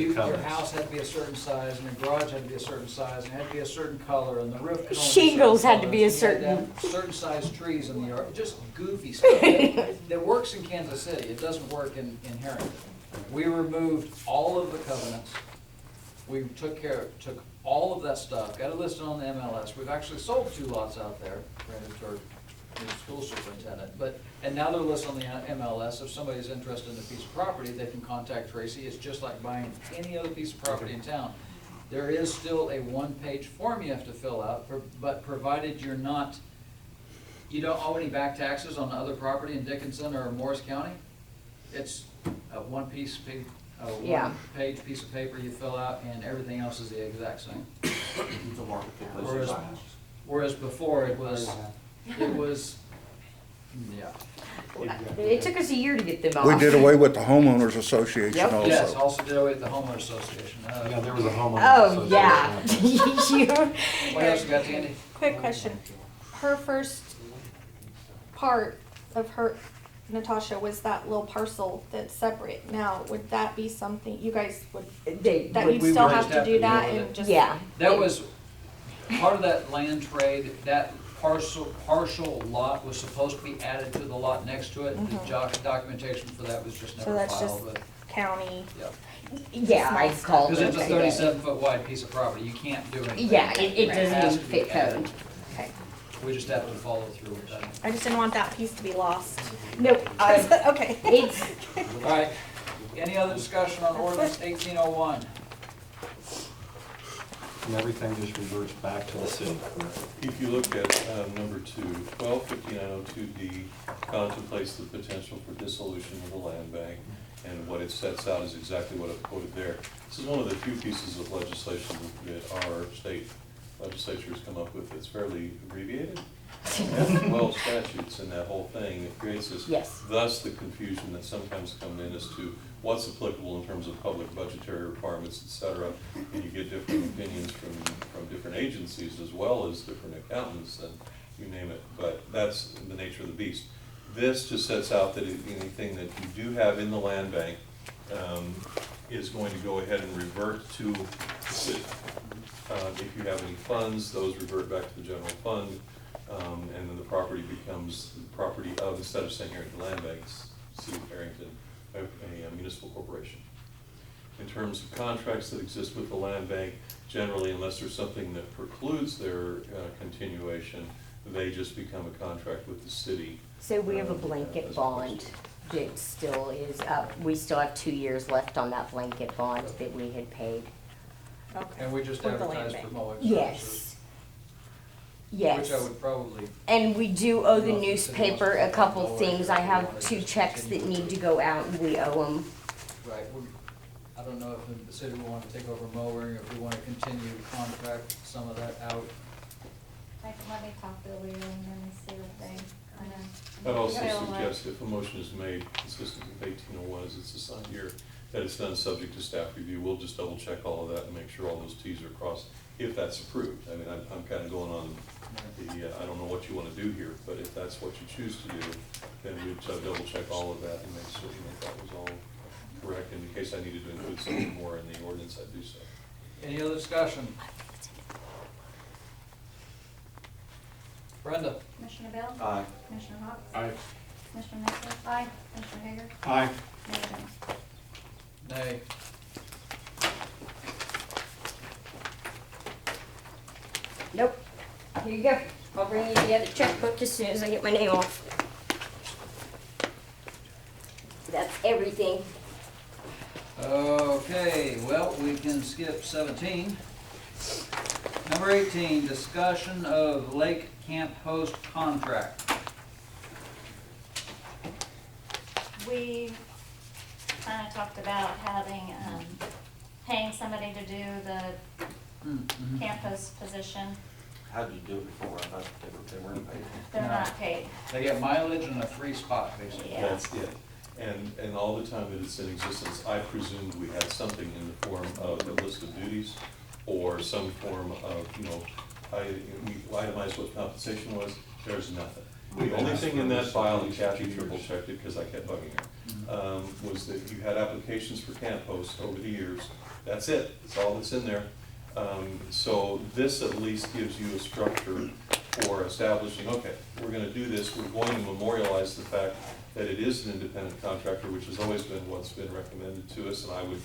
your covenants. house had to be a certain size, and your garage had to be a certain size, and it had to be a certain color, and the roof could only be Shingles certain had to be a colors, and you had certain- to have certain size trees in the yard, just goofy stuff. That works in Kansas City, it doesn't work in Herington. We removed all of the covenants, we took all of that stuff, got it listed on the MLS. We've actually sold 2 lots out there, granted to our new school superintendent, and now they're listed on the MLS. If somebody's interested in a piece of property, they can contact Tracy. It's just like buying any other piece of property in town. There is still a 1-page form you have to fill out, but provided you don't owe any back taxes on the other property in Dickinson or Morris County, it's a Yeah. one-page piece of paper you fill out, and everything else is the exact same. The market that places Whereas, buy houses. whereas before it was, yeah. It took us a year to get them off. We did away with the homeowners association Yep. also. Yes, also did away with the homeowners association. Yeah, there was a homeowner. Oh, yeah. association. What else you got, Tandy? Quick question. Her first part of her, Natasha, was that little parcel that's separate. Now, would that be something, you guys would, that we you'd would still just have have to to do that deal with and it. just? Yeah. That was part of that land trade, that partial lot was supposed to be added to the lot next to it. The documentation for that was just So never that's filed, just but, county, yeah. Yeah, I called Because them it's a today. 37-foot wide piece of property, you can't do anything. Yeah, it has doesn't to even be fit added. code. Okay. We just have to follow through with that. I just didn't want that piece to be lost. Nope, Okay. it's, All right, any other discussion on ordinance 1801? And everything just reverts back to the city. If you look at number 2, 125902D contemplates the potential for dissolution of the land bank, and what it sets out is exactly what I've quoted there. This is one of the few pieces of legislation that our state legislature has come up with that's fairly abbreviated. And 12 statutes in that whole thing, it creates this, Yes. thus the confusion that sometimes comes in as to what's applicable in terms of public budgetary requirements, et cetera. And you get different opinions from different agencies as well as different accountants and you name it, but that's the nature of the beast. This just sets out that anything that you do have in the land bank is going to go ahead and revert to the city. If you have any funds, those revert back to the general fund, and then the property becomes the property of, instead of saying Herington Land Bank, City of Herington, a municipal corporation. In terms of contracts that exist with the land bank, generally, unless there's something that precludes their continuation, they just become a contract with the city. so we have a blanket bond that still is up. We still have 2 years left on that blanket bond that we had paid. Okay. And we just With the land advertised bank. for mowing services. Yes. Which I would probably, And we do owe the newspaper a couple things. I have 2 checks that need to go out and we owe them. right, I don't know if the city will want to take over mowing, or if we want to continue to contract some of that out. Let me talk to Leo and then see what they kind of. I'd also suggest if a motion is made consistent with 1801 as it's assigned here, that it's done subject to staff review. We'll just double check all of that and make sure all those Ts are crossed, if that's approved. I mean, I'm kind of going on the, I don't know what you want to do here, but if that's what you choose to do, then we'd double check all of that and make certain that that was all correct. In case I needed to include something more in the ordinance, I'd do so. Any other discussion? Brenda? Commissioner Bill? Aye. Commissioner Hawks? Aye. Commissioner Mitchell? Aye. Commissioner Hager? Aye. Mayor Jones? Nay. Nope. Here you go. I'll bring you the other checkbook as soon as I get my name off. That's everything. Okay, well, we can skip 17. Number 18, discussion of Lake Camp Host contract. We kind of talked about having, paying somebody to do the campus position. How did you do it before? I thought they weren't paid. They're No. not paid. They get mileage and a free spot, basically. Yeah. That's it. And all the time that it's in existence, I presumed we had something in the form of a list of duties or some form of, we itemized what compensation was. There's nothing. The only thing in that file, and Kathy triple checked it because I kept bugging her, was that you had applications for camp hosts over the years. That's it, that's all that's in there. So this at least gives you a structure for establishing, okay, we're gonna do this, we're going to memorialize the fact that it is an independent contractor, which has always been what's been recommended to us, and I would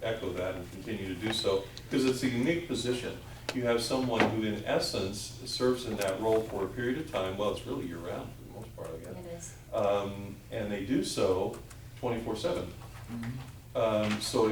echo that and continue to do so, because it's a unique position. You have someone who in essence serves in that role for a period of time, well, it's really year-round for the most part, I guess. It is. And they do so 24/7. So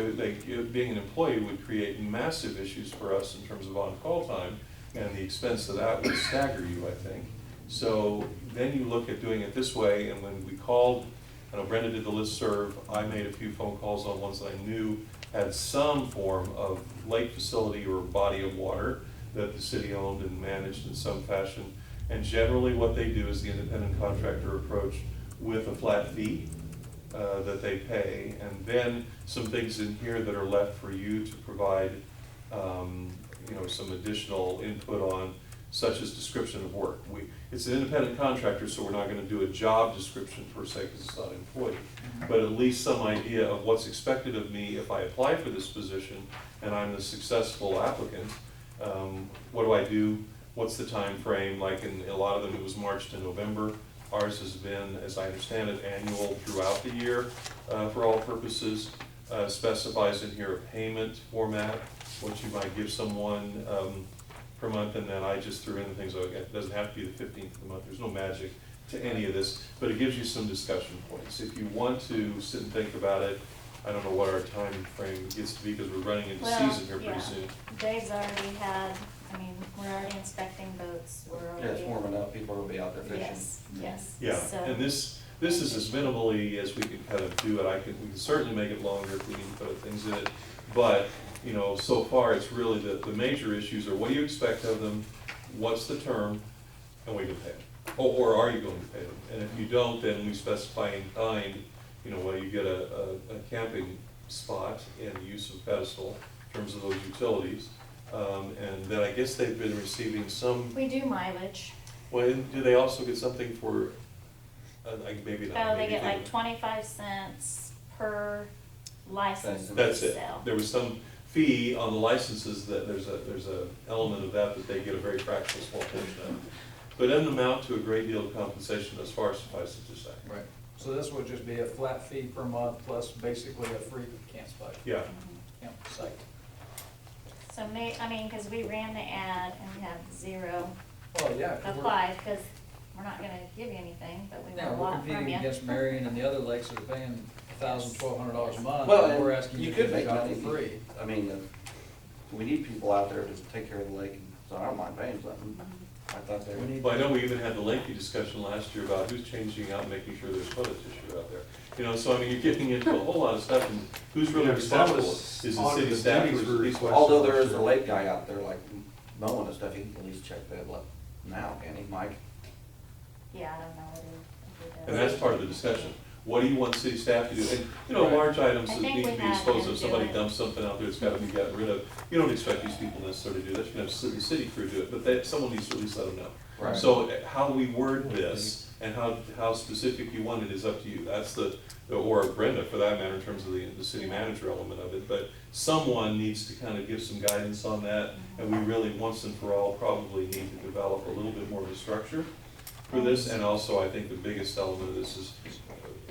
being an employee would create massive issues for us in terms of on-call time, and the expense of that would stagger you, I think. So then you look at doing it this way, and when we called, I know Brenda did the listserv, I made a few phone calls on ones that I knew had some form of lake facility or body of water that the city owned and managed in some fashion. And generally what they do is the independent contractor approach with a flat fee that they pay, and then some things in here that are left for you to provide, some additional input on, such as description of work. It's an independent contractor, so we're not gonna do a job description per se, because it's not an employee, but at least some idea of what's expected of me if I apply for this position and I'm the successful applicant. What do I do? What's the time frame? Like in a lot of them, it was March to November. Ours has been, as I understand it, annual throughout the year for all purposes. Specifies in here a payment format, what you might give someone per month, and then I just threw in the things, it doesn't have to be the 15th of the month, there's no magic to any of this, but it gives you some discussion points. If you want to sit and think about it, I don't know what our time frame gets to be, because we're running into Well, season here pretty yeah. soon. Dave's already had, we're already inspecting boats, we're Yeah, already. it's warming up, people will be out there fishing. Yes. Yeah, So- and this is as minimally as we can kind of do it. We can certainly make it longer if we need to put things in it. But, so far, it's really the major issues are what do you expect of them, what's the term, and we can pay them. Or are you going to pay them? And if you don't, then we specify in kind, whether you get a camping spot and use of pedestal in terms of those utilities. And then I guess they've been receiving some, We do mileage. well, do they also get something for, maybe not? Oh, they maybe get like 25 cents per license they That's it. sell. There was some fee on the licenses that there's a element of that they get a very fractional small portion of. But it doesn't amount to a great deal of compensation as far as suffice it to say. Right, so this would just be a flat fee per month plus basically a free campsite. Yeah, Campsite. So because we ran the ad and we have 0 Well, yeah. 'cause we're- applied, because we're not gonna give you anything, but we Yeah, want a we're lot from competing you. against Marion and the other lakes that are paying $1,000, $1,200 a month, Well, and we're and asking you you to could do the make job money. for free. We need people out there to take care of the lake, so I don't mind paying something. I thought they We were. need- well, I know we even had the lengthy discussion last year about who's changing out and making sure there's toilet tissue out there. So you're getting into a whole lot of stuff, and who's really Yeah, 'cause that responsible? was Is the on city the staff or duties is it these request. questions? Although there is a lake guy out there like mowing and stuff, he can at least check that now, can he, Mike? Yeah, I don't know what it And is. that's part of the discussion. What do you want city staff to do? And, large items I that think need we to be had disposed him of, somebody do it. dumps something out there that's gotta be gotten rid of. You don't expect these people necessarily to do that, you can have the city crew do it, but someone needs to at least let them know. Right. So how we word this and how specific you want it is up to you. That's or Brenda for that matter, in terms of the city manager element of it. But someone needs to kind of give some guidance on that, and we really, once and for all, probably need to develop a little bit more of a structure for this. And also, I think the biggest element of this is,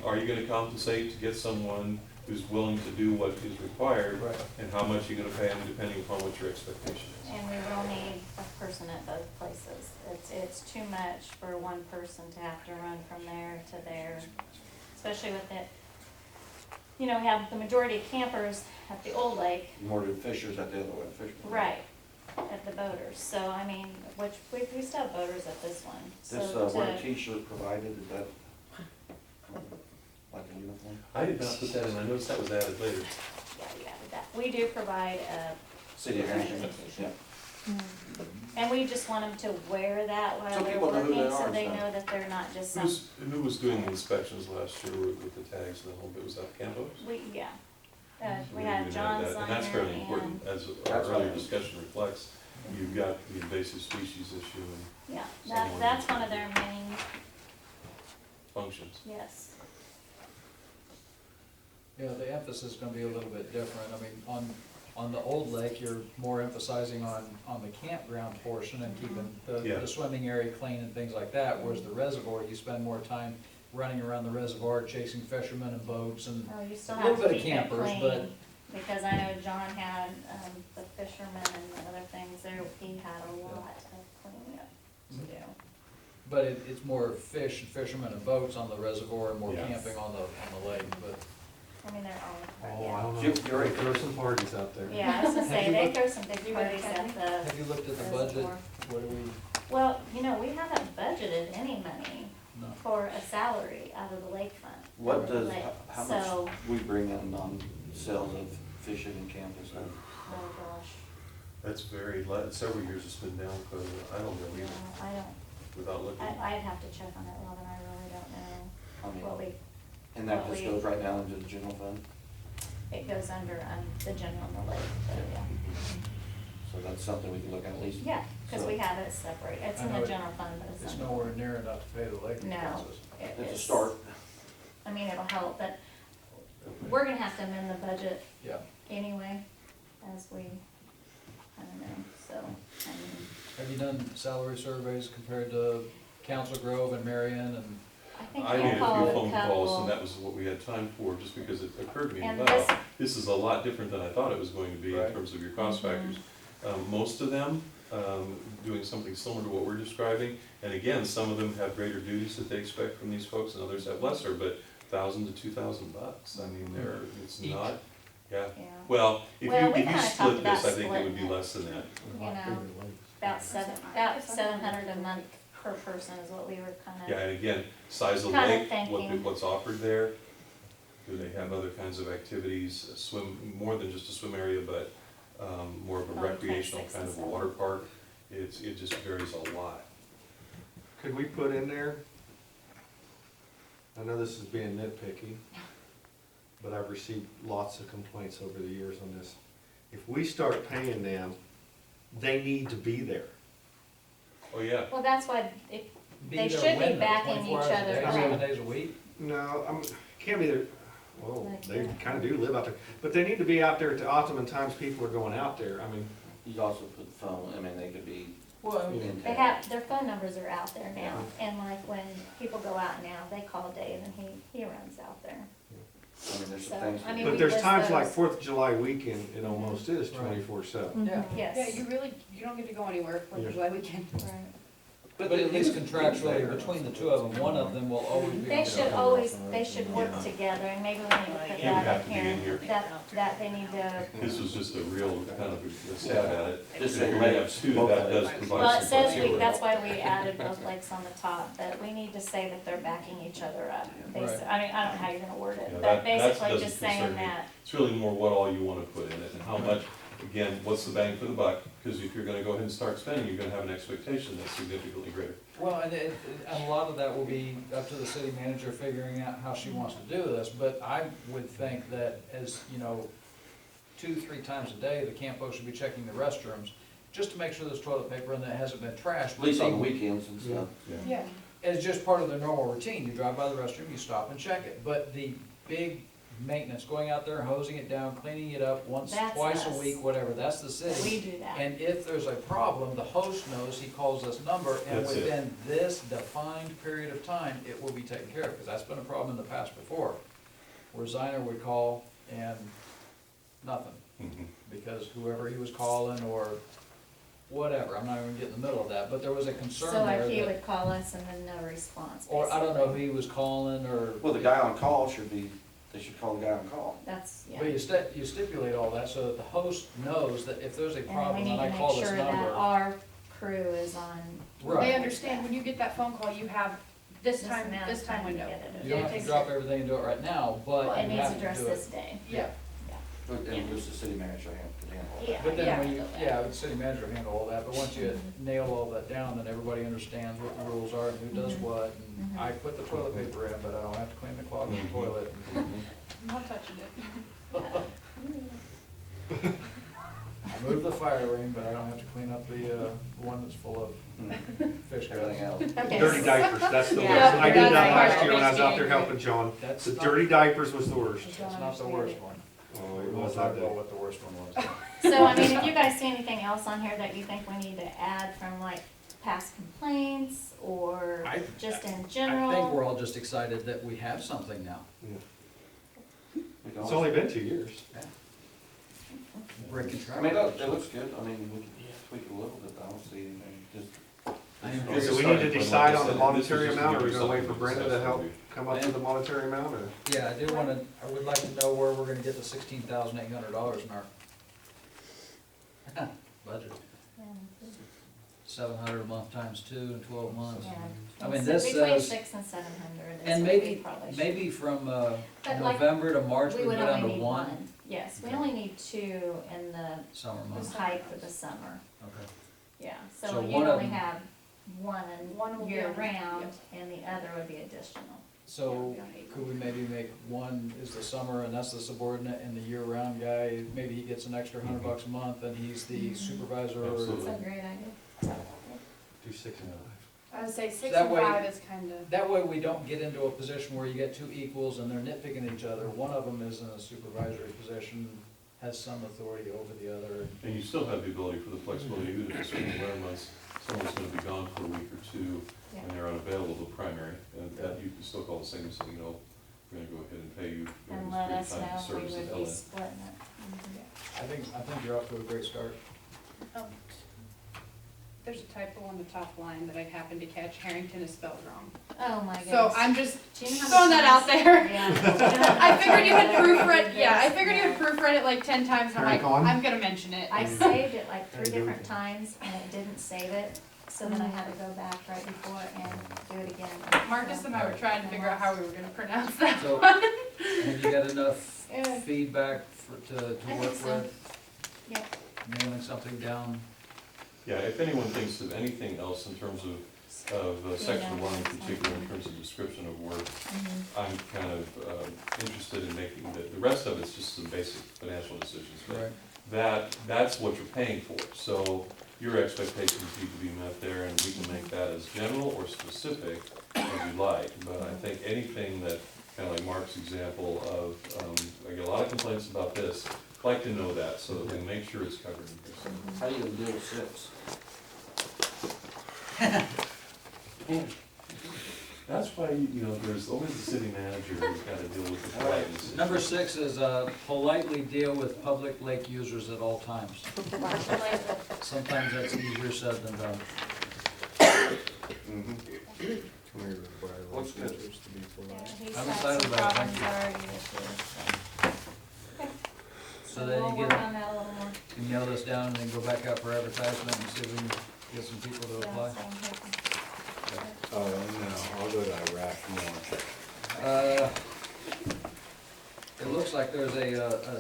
are you gonna compensate to get someone who's willing to do what is required? Right. And how much you're gonna pay them depending upon what your expectation is. And we will need a person at both places. It's too much for one person to have to run from there to there, especially with it. We have the majority of campers at the old lake, More to fishers at the other one, fishermen. right, at the boaters. So, which we still have boaters at this one. This, So were a to- t-shirt provided, is that like a uniform? I did not put that in, I noticed that was added later. Yeah, you added that. We do provide a City of Herington, representation. yeah. And we just want them to wear that while So they're people know who working, they so are and they stuff. know that they're not just some, Who was doing the inspections last year with the tags and the whole bit, was that Campos? yeah. We We had didn't John that, Signer and that's fairly important, and, as our That's earlier right. discussion reflects, you've got the invasive species issue and yeah, Someone that's needs one of to their main, functions. yes. Yeah, the emphasis is gonna be a little bit different. I mean, on the old lake, you're more emphasizing on the campground portion and keeping Yeah. the swimming area clean and things like that, whereas the reservoir, you spend more time running around the reservoir, chasing fishermen and boats and Oh, you still a little have to bit of keep it campers, clean, but because I know John had, the fishermen and the other things there, he had a lot of cleaning up to Mm-hmm. do. but it's more fish and fishermen and boats on the reservoir and more Yes. camping on the lake, but. I mean, they're all, Oh, I yeah. don't know. Jerry- There are some parties out there. Yeah, I was gonna say, Have you they looked- throw some big parties at the, Have you looked at the budget? Reservoir. What do we, well, you know, we haven't budgeted any money no. for a salary out of the lake fund. What does, Lake. how So, much we bring in on sales of fishing and camping stuff? oh gosh, That's very, several years it's been down, but I don't know no, either, I don't, without looking. I'd have to check on it, Robin, I really don't know I mean, what we, and that what just we- goes right down into the general fund? it goes under, the general and the lake, but yeah. So that's something we can look at least. Yeah, cause So- we have it separate, it's I in know the it- general fund, but it's It's under. nowhere near enough to pay the lake No, expenses. it It's a is. start. I mean, it'll help, but we're gonna have to amend the budget Yeah. anyway, as we, I don't know, so, I mean, Have you done salary surveys compared to Council Grove and Marion and? I think I made we a few called a phone calls, and couple. that was what we had time for, just because it occurred to me, And wow, this- this is a lot different than I thought it was going to be in Right. terms of your cost Mhm. factors. Most of them, doing something similar to what we're describing, and again, some of them have greater duties that they expect from these folks, and others have lesser, but $1,000 to $2,000, I mean, it's Each. not, yeah. Yeah, Well, if Well, you, we if you kinda talked split about this, I think it would splitting be it. less than that. you know, about 700 a month per person is what we were Yeah, kinda, and again, size of Kinda lake, thinking. what's offered there, do they have other kinds of activities, swim, more than just a swim area, but, more of a Probably recreational 6 kind and of a 7. water park? It just varies a lot. Could we put in there, I know this is being nitpicky, but I've received lots of complaints over the years on this. If we start paying them, they need to be there. Oh, yeah, well, that's why it, Be They there should be when, though? backing 24 each hours a other day, up. 7 days a week? No, can't be there, well, Like, they yeah. kinda do live out there, but they need to be out there at the optimum times people are going out there, I mean, You also put the phone, I mean, they could be Well, in they town. have, their phone numbers are out there now, and like when people go out now, they call Dave and he runs out there. I mean, there's So, some things. I mean, but we there's list times like those. 4th of July weekend, it almost is Right. 24/7. Yeah. Yes. Yeah, you really, you don't get to go anywhere for Yeah. July weekend. Right. but at least contractually, between the two of them, one of them will always be. They on should the- always, they should work together, and maybe we need to put Yeah, we have that to be in in here, here. that they need to. this was just a real kind of a stab at it. Just If say you're gonna have lakes, two, both that of does them. provide Well, it some says we, flexibility. that's why we added both lakes on the top, but we need to say that they're backing each other up. Right. I mean, I don't know how you're gonna word it, Yeah, but that basically doesn't just saying concern me. that, It's really more what all you wanna put in it, and how much, again, what's the bang for the buck? Because if you're gonna go ahead and start spending, you're gonna have an expectation that's significantly greater. Well, and a lot of that will be up to the city manager figuring out how she wants to do this, but I would think that as, 2-3 times a day, the campo should be checking the restrooms, just to make sure there's toilet paper and that it hasn't been trashed. At least on the weekends and stuff. Yeah. It's just part of their normal routine, you drive by the restroom, you stop and check it, but the big maintenance, going out there, hosing it down, cleaning it up once, That's twice a us. week, whatever, that's the city. we do that. And if there's a problem, the host knows, he calls this number, and That's it. within this defined period of time, it will be taken care of, because that's been a problem in the past before. Where Ziner would call and nothing, Mhm. because whoever he was calling or whatever, I'm not even getting in the middle of that, but there was a concern So there like he that, would call us and then no response, or I don't know who basically. he was calling, or. Well, the guy on call should be, they should call the guy on call. That's, yeah. But you stipulate all that so that the host knows that if there's a And then we problem need and to I make call this sure that number. our crew is on. Right. They understand, when you get that phone call, you have this This time, amount this of time time to window. get it. You don't have to drop everything and do it right now, Well, but it you needs have to addressed do this it. day. Yeah, But then just the city manager can handle all that. Yeah. but then when you, handle that. yeah, the city manager will handle all that, but once you nail all that down, then everybody understands what the rules are and who does Mhm. what. And Mhm. I put the toilet paper in, but I don't have to clean the clog in the Mhm. toilet. I'm not touching it. Yeah. I'm Move the fire ring, but I don't have to clean up the one that's full of fish Everything guts. else. Okay. Dirty diapers, that's the worst. Yeah, I did dirty that last diapers. year when I was out there helping John. That's The not- dirty diapers was the worst. That's not the worst one. Oh, We it won't was talk that about day. what the worst one was. So, I mean, if you guys see anything else on here that you think we need to add from like past complaints or I- just in I think we're general? all just excited that we have something now. We can It's always- only been 2 years. Breaking I track. mean, it looks good, I mean, we can tweak it a little bit, but I don't see anything, just. I So we need to decide on the monetary amount, or are we gonna wait for Brenda to help come up with the monetary amount, or? Yeah, I would like to know where we're gonna get the $16,800 in our budget. 700 a month times 2 and 12 months. Yeah, I mean, it's this between says- 600 and 700 is And what we maybe, probably should. maybe from But like, November to March, we We go would down only to need 1 one, yes, we only need 2 in the summer months. height of the summer, Okay. yeah, So so you'd one of only them- have one One will be year on- round, yep. and the other would be additional. So Yeah, yeah. could we maybe make one is the summer and that's the subordinate and the year-round guy, maybe he gets an extra $100 a month and he's the supervisor or. That's Absolutely. a great idea. Do 6 and 5. I would say 6 That and way- 5 is kinda, That way we don't get into a position where you get two equals and they're nitpicking each other. One of them is in a supervisory position, has some authority over the other. And you still have the ability for the flexibility, even if it's in the winter months, someone's gonna be gone for a week or two, and Yeah. they're unavailable, the primary, and that you can still call the same and say, you know, we're gonna go ahead and pay you during And this let period of us time know to if we service would the be LN. splitting it. Mhm. I think you're off to a great start. there's a typo on the top line that I happened to catch, Herington is spelled wrong. Oh, my goodness. So I'm just Do you know how throwing many that out times- there. Yeah. I figured you had proofread, yeah, I Yes. figured you had proofread it like 10 times, and I'm like, Herington? I'm gonna mention it. I saved it like 3 There you go. different times, and it didn't save it, so then I had to go back right before and do it again. Marcus and I were trying to figure out how we were gonna pronounce that So, one. have you got enough Yeah. feedback to I work think so. with? Yep. Nailing something down? Yeah, if anyone thinks of anything else in terms of section one in particular, in terms of description of work, Mhm. I'm kind of interested in making, the rest of it's just some basic financial decisions. But that's what you're paying for, so your expectations need to be met there, and we can make that as general or specific as you like. But I think anything that, kind of like Mark's example of, I get a lot of complaints about this, I'd like to know that, so that we make sure it's covered in here. How do you deal with 6? That's why, you know, there's always the city manager who's gotta deal with the politeness. Number 6 is politely deal with public lake users at all times. Sometimes that's easier said than done. Looks good. Yeah, he's I'm had excited some about it. problems already this year, so. So then we'll you work get, on that a little more. you nail this down and then go back out for advertisement and see if we can get some people to Yeah, apply. same here. Oh, no, I'll go to Iraq more. It looks like there's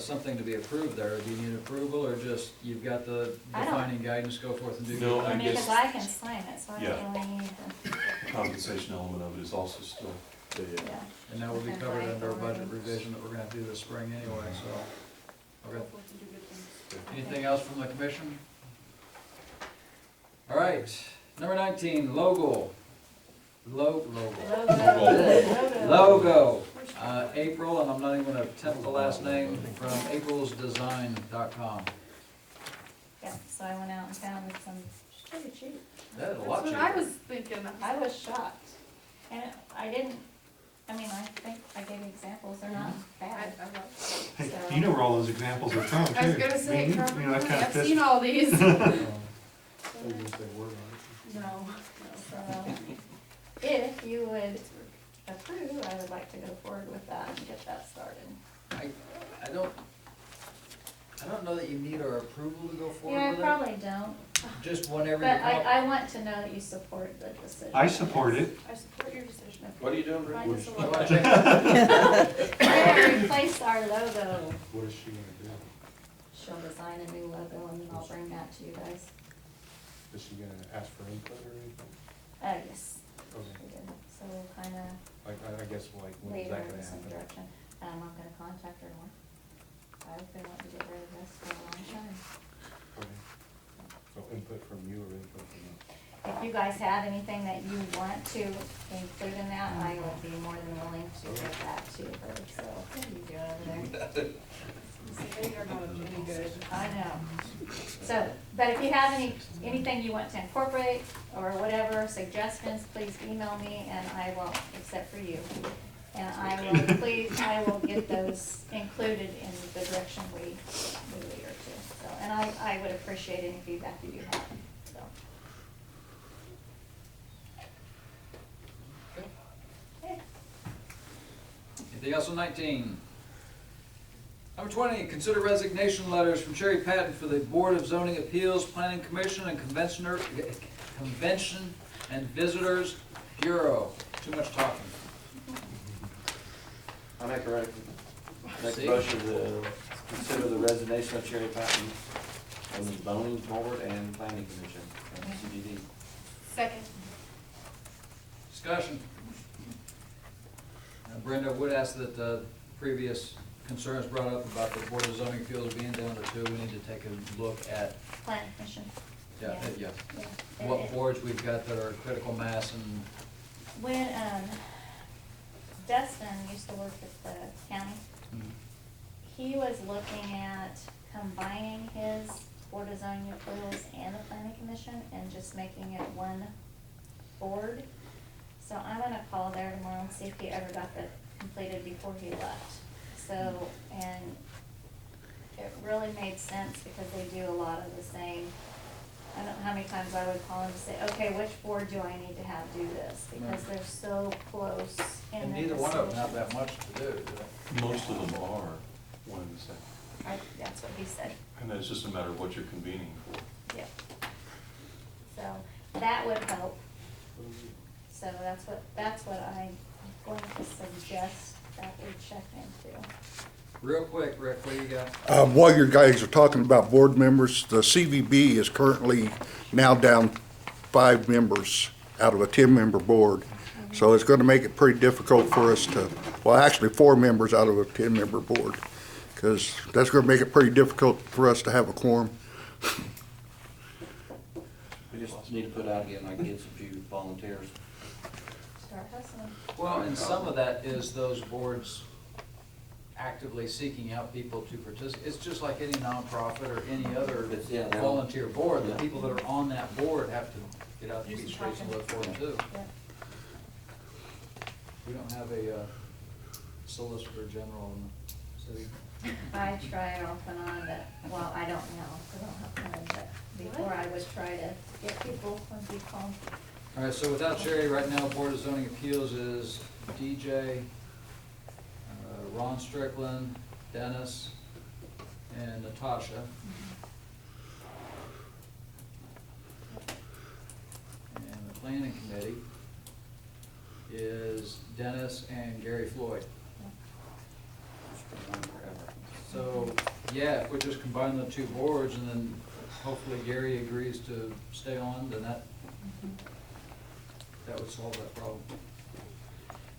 something to be approved there. Do you need approval or just, you've got the I don't- defining guidance, go forth and do No, your I I thing? mean, guess- cause I can sign it, so I Yeah. don't really need to, Compensation element of it is also still, yeah. And that will be Okay, covered right, under a budget already. revision that we're gonna have to do this spring anyway, so. Okay. Hopefully we can do good things. Anything else from the commission? All right, number 19, logo. Logo. Logo. April, and I'm not even gonna attempt the last name, from aprilsdesign.com. Yeah, so I went out and found some pretty cheap. That is a That's lot what cheaper. I was thinking. I was shocked. And I didn't, I mean, I think I gave you examples, they're not bad. Hey, So- you know where all those examples are from, too. I was gonna say, Me, probably, you know, I kinda I've pissed- seen all these. No, so, if you would approve, I would like to go forward with that and get that started. I don't know that you need our approval to go Yeah, forward I with it. probably don't, Just whenever but you come up. I want to know that you support the decision. I support it. I support your decision. What are you doing, Rick? Find us a What do logo. I think? We're gonna replace our logo. What is she gonna do? She'll design a new logo and then I'll bring that to you guys. Is she gonna ask for input or anything? Yes, Okay, we did, so we'll kinda I guess like, when is lead her that in gonna some happen? direction, and I'm not gonna contact her more. I've been wanting to get rid of this for a long time. if you guys have anything that you want to include in that, I will be more than willing to give that to her, so, what are you doing over there? They are not any good. I know. So, but if you have anything you want to incorporate or whatever, suggestions, please email me and I will, except for you. And I will get those included in the direction we lead her to. So, and I would appreciate any feedback you do have, so. Okay. Anything else on 19? Number 20, consider resignation letters from Sherry Patton for the Board of Zoning Appeals, Planning Commission, and Convention and Visitors Bureau. Too much talking. I make a See? motion to consider the resignation of Cherry Patton from the zoning board and planning commission, and CBD. Second. Discussion. Brenda would ask that the previous concerns brought up about the Board of Zoning Appeals being down to 2, we need to take a look at, Planning commission. yeah. Yeah. What boards we've got that are critical mass and, When, Dustin used to work at the county, he was looking at combining his Board of Zoning Appeals and the Planning Commission and just making it one board. So I'm gonna call there tomorrow and see if he ever got that completed before he left. So, and it really made sense because they do a lot of the same. I don't know how many times I would call him and say, okay, which board do I need to have do this? Because they're so close in and their neither one of them have decisions. that much to do they? Most of them are, Wednesday. That's what he said, And it's just a matter of what you're convening for. yeah. So, that would help. So that's what I'm going to suggest that we check into. Real quick, Rick, what do you got? While you guys are talking about board members, the CVB is currently now down 5 members out of a 10-member board. So it's gonna make it pretty difficult for us to, well, actually 4 members out of a 10-member board. Because that's gonna make it pretty difficult for us to have a quorum. We just need to put out again, like get some few volunteers. Start hustling. Well, and some of that is those boards actively seeking out people to participate. It's just like any nonprofit or any other It's- yeah. volunteer board. The Yeah. people that are on that board have to get out to Do be some streets and talking. look for them too. Yeah. We don't have a solicitor general in the city. I try off and on, but, well, I don't know, I don't have time, but before I would try to get people when we call. All right, so without Sherry, right now, Board of Zoning Appeals is DJ, Ron Strickland, Dennis, and Natasha. And the planning committee is Dennis and Gary Floyd. Just put it on forever. So, yeah, if we just combine the 2 boards and then hopefully Gary agrees to stay on, then that would solve that problem.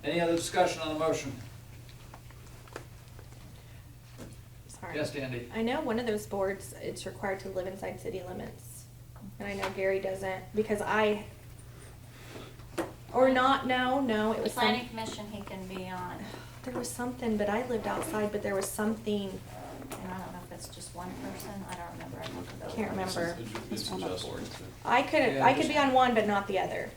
Any other discussion on the motion? Sorry. Yes, Dandy? I know one of those boards, it's required to live inside city limits. And I know Gary doesn't, because or not, no, it was Planning commission he can be on, there was something, but I lived outside, but there was something, and I don't know if it's just one person, I don't remember, I looked it over. Can't remember. It's adjustment. I could be on one, but not the other.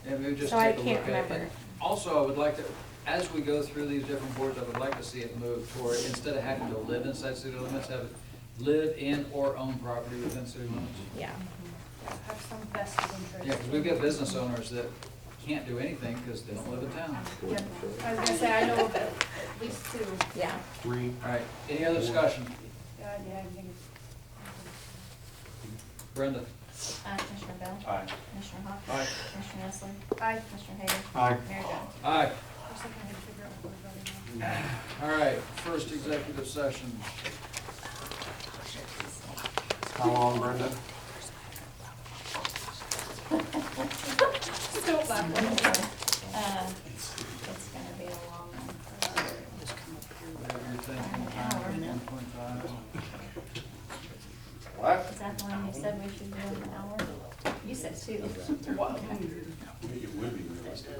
Yeah, maybe just So I take a can't look at it. remember. And also, I would like to, as we go through these different boards, I would like to see it move toward, instead of having to live inside city limits, have it live in or own property within city limits. Yeah. Have some vested interest. Yeah, because we've got business owners that can't do anything because they don't live in town. Yep. I was gonna say, I know of at least 2. Yeah. 3, All right, any other discussion? Yeah, I think Brenda? Commissioner Bell? Aye. Commissioner Hawk? Aye. Commissioner Nestle? Aye. Commissioner Hager? Aye. Mayor Jones? Aye. for a second I had to figure out what we're voting on. All right, first executive session. how long, Brenda? Still black. It's gonna be a long one. You're thinking time, 1.5. What? Is that the one you said we should do in an hour? You said two. It would be realistic.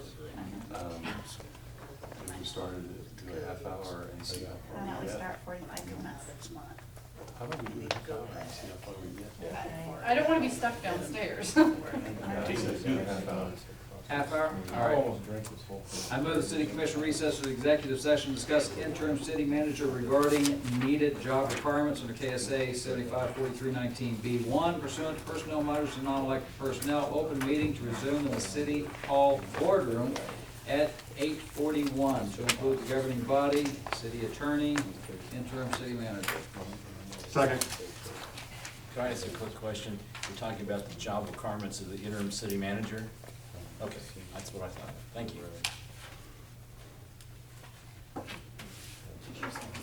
If we started to do a half hour and see how How far about we we get. start 45 minutes? How about we do a half hour and see how far we get? I don't wanna be stuck downstairs. Yeah, I said do a half hour. Half hour? All right. I move the city commission recess to the executive session, discuss interim city manager regarding needed job requirements under KSA 754319B1 pursuant to personnel matters and non-elected personnel. Open meeting to resume in the city hall boardroom at 8:41 to include the governing body, city attorney, interim city manager. Second. Can I ask a quick question? You're talking about the job requirements of the interim city manager? Okay, that's what I thought. Thank you.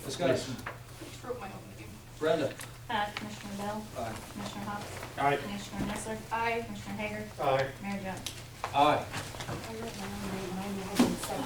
Discussion. Just wrote my own name. Brenda? Commissioner Bell? Aye. Commissioner Hopps? Aye. Commissioner Nessler? Aye. Commissioner Hager? Aye. Mayor Jones? Aye. I wrote my own name, and I know I didn't say